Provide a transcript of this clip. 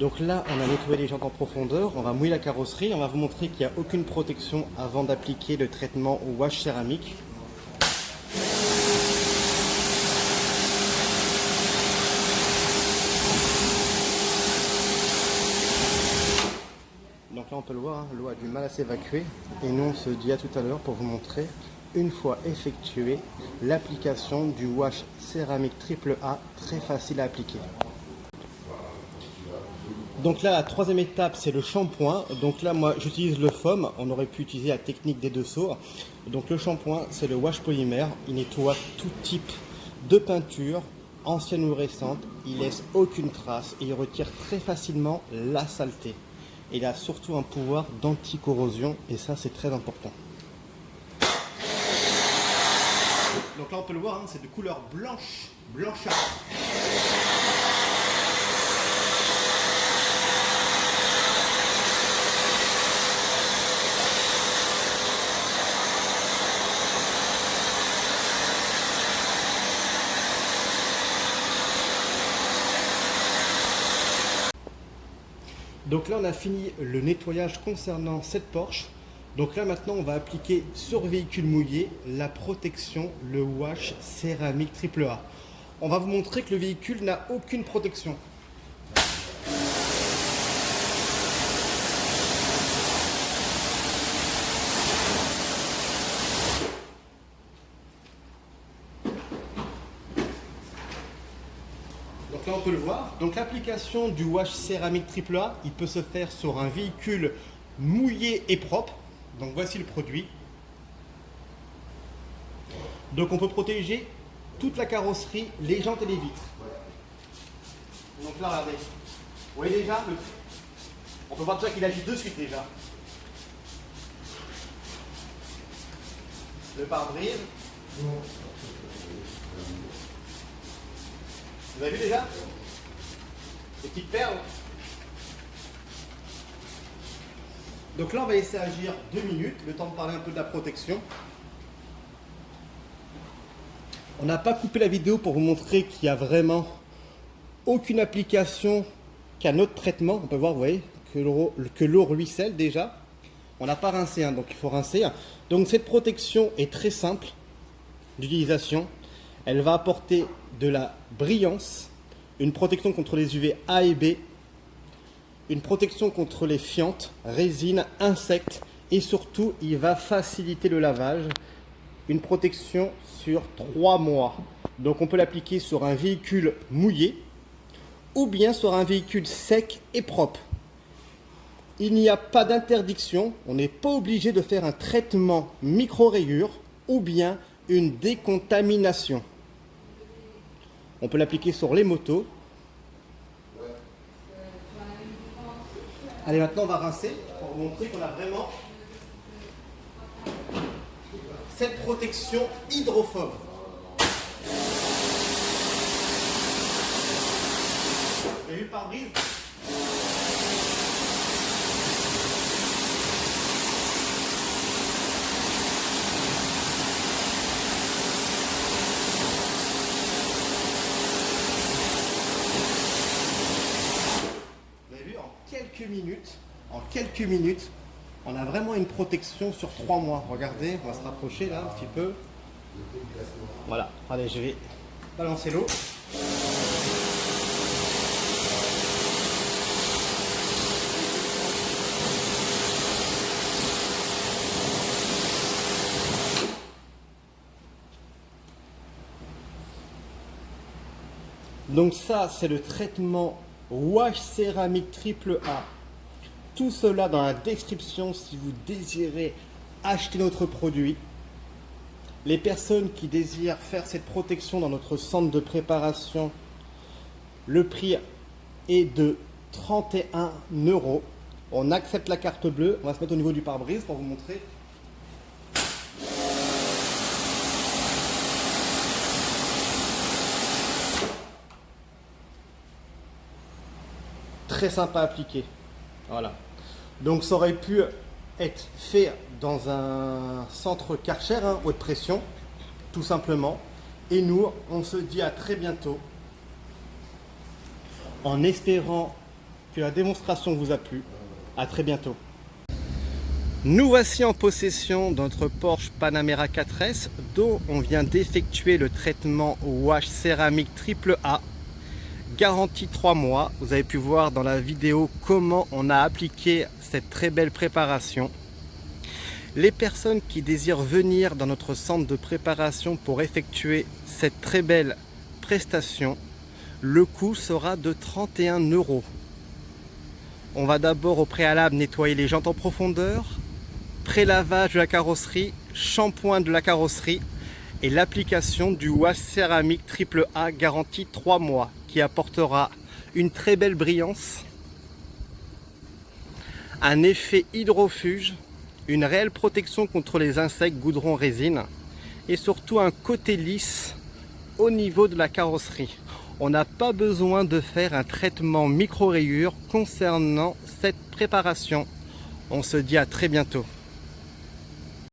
Donc là, on a nettoyé les jantes en profondeur, on va mouiller la carrosserie, on va vous montrer qu'il n'y a aucune protection avant d'appliquer le traitement au wash céramique. Donc là, on peut le voir, hein, l'eau a du mal à s'évacuer. Et nous, on se dit à tout à l'heure pour vous montrer, une fois effectuée, l'application du wash céramique AAA, très facile à appliquer. Donc là, la troisième étape, c'est le shampoing. Donc là, moi, j'utilise le foam. On aurait pu utiliser la technique des deux sauts. Donc le shampoing, c'est le wash polymère. Il nettoie tout type de peinture, ancienne ou récente. Il laisse aucune trace et il retire très facilement la saleté. Et il a surtout un pouvoir d'anti-corrosion et ça, c'est très important. Donc là, on peut le voir, hein, c'est de couleur blanche, blanchâtre. Donc là, on a fini le nettoyage concernant cette Porsche. Donc là, maintenant, on va appliquer sur véhicule mouillé la protection, le wash céramique AAA. On va vous montrer que le véhicule n'a aucune protection. Donc là, on peut le voir. Donc l'application du wash céramique AAA, il peut se faire sur un véhicule mouillé et propre. Donc voici le produit. Donc on peut protéger toute la carrosserie, les jantes et les vitres. Donc là, regardez. Vous voyez déjà, on peut voir déjà qu'il agit de suite déjà. Le pare-brise. Vous avez vu déjà les petites perles? Donc là, on va laisser agir 2 minutes, le temps de parler un peu de la protection. On n'a pas coupé la vidéo pour vous montrer qu'il n'y a vraiment aucune application qu'un autre traitement. On peut voir, vous voyez, que l'eau ruisselle déjà. On n'a pas rincé, hein, donc il faut rincer. Donc cette protection est très simple d'utilisation. Elle va apporter de la brillance, une protection contre les UV A et B, une protection contre les fientes, résines, insectes et surtout il va faciliter le lavage. Une protection sur 3 mois. Donc on peut l'appliquer sur un véhicule mouillé ou bien sur un véhicule sec et propre. Il n'y a pas d'interdiction, on n'est pas obligé de faire un traitement micro-rayures ou bien une décontamination. On peut l'appliquer sur les motos. Allez, maintenant on va rincer pour vous montrer qu'on a vraiment cette protection hydrophobe. Vous avez vu le pare-brise? Vous avez vu, en quelques minutes, on a vraiment une protection sur 3 mois. Regardez, on va se rapprocher là un petit peu. Voilà, allez, je vais balancer l'eau. Donc ça, c'est le traitement wash céramique AAA. Tout cela dans la description si vous désirez acheter notre produit. Les personnes qui désirent faire cette protection dans notre centre de préparation, le prix est de 31 €. On accepte la carte bleue. On va se mettre au niveau du pare-brise pour vous montrer. Très sympa à appliquer. Voilà. Donc ça aurait pu être fait dans un centre Karcher, hein, haute pression, tout simplement. Et nous, on se dit à très bientôt, en espérant que la démonstration vous a plu. À très bientôt. Nous voici en possession de notre Porsche Panamera 4S dont on vient d'effectuer le traitement wash céramique AAA. Garantie 3 mois. Vous avez pu voir dans la vidéo comment on a appliqué cette très belle préparation. Les personnes qui désirent venir dans notre centre de préparation pour effectuer cette très belle prestation, le coût sera de 31 €. On va d'abord au préalable nettoyer les jantes en profondeur, prélavage de la carrosserie, shampoing de la carrosserie et l'application du wash céramique AAA garantie 3 mois qui apportera une très belle brillance, un effet hydrofuge, une réelle protection contre les insectes, goudron, résine et surtout un côté lisse au niveau de la carrosserie. On n'a pas besoin de faire un traitement micro-rayures concernant cette préparation. On se dit à très bientôt.